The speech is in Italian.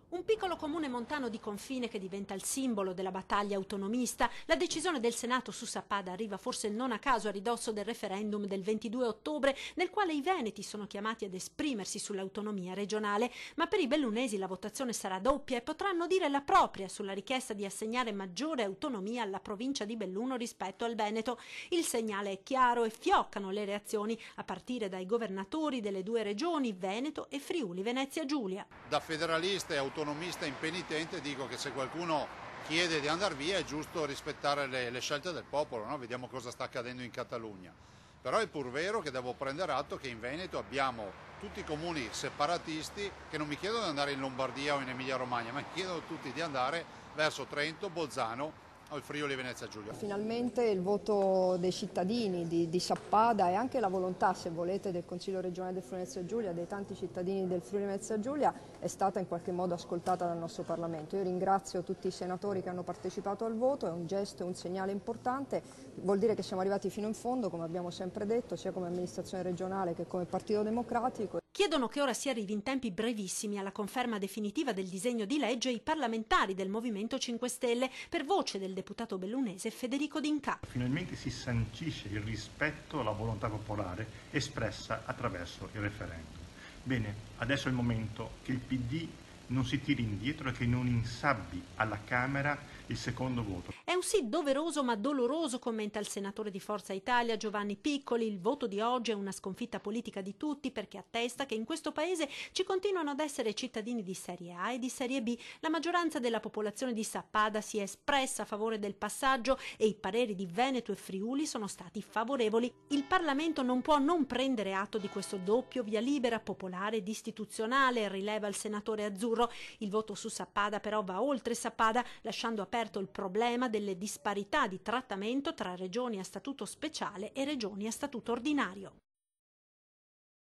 Un piccolo comune montano di confine che diventa il simbolo della battaglia autonomista. La decisione del Senato su Sappada arriva forse non a caso a ridosso del referendum del 22 ottobre, nel quale i veneti sono chiamati ad esprimersi sull'autonomia regionale, ma per i bellunesi la votazione sarà doppia e potranno dire la propria sulla richiesta di assegnare maggiore autonomia alla provincia di Belluno rispetto al Veneto. Il segnale è chiaro e fioccano le reazioni, a partire dai governatori delle due regioni, Veneto e Friuli Venezia Giulia. Da federalista e autonomista impenitente dico che se qualcuno chiede di andare via è giusto rispettare le scelte del popolo, no? Vediamo cosa sta accadendo in Catalogna. Però è pur vero che devo prendere atto che in Veneto abbiamo tutti i comuni separatisti che non mi chiedono di andare in Lombardia o in Emilia Romagna, ma mi chiedono tutti di andare verso Trento, Bolzano o il Friuli Venezia Giulia. Finalmente il voto dei cittadini di Sappada e anche la volontà, se volete, del Consiglio regionale del Friuli Venezia Giulia, dei tanti cittadini del Friuli Venezia Giulia, è stata in qualche modo ascoltata dal nostro Parlamento. Io ringrazio tutti i senatori che hanno partecipato al voto, è un gesto e un segnale importante, vuol dire che siamo arrivati fino in fondo, come abbiamo sempre detto, sia come amministrazione regionale che come Partito Democratico. Chiedono che ora si arrivi in tempi brevissimi alla conferma definitiva del disegno di legge i parlamentari del Movimento 5 Stelle, per voce del deputato bellunese Federico D'Inca. Finalmente si sancisce il rispetto alla volontà popolare espressa attraverso il referendum. Bene, adesso è il momento che il PD non si tiri indietro e che non insabbi alla Camera il secondo voto. È un sì doveroso ma doloroso, commenta il senatore di Forza Italia Giovanni Piccoli. Il voto di oggi è una sconfitta politica di tutti, perché attesta che in questo paese ci continuano ad essere cittadini di serie A e di serie B. La maggioranza della popolazione di Sappada si è espressa a favore del passaggio e i pareri di Veneto e Friuli sono stati favorevoli. Il Parlamento non può non prendere atto di questo doppio via libera popolare ed istituzionale, rileva il senatore azzurro. Il voto su Sappada però va oltre Sappada, lasciando aperto il problema delle disparità di trattamento tra regioni a statuto speciale e regioni a statuto ordinario.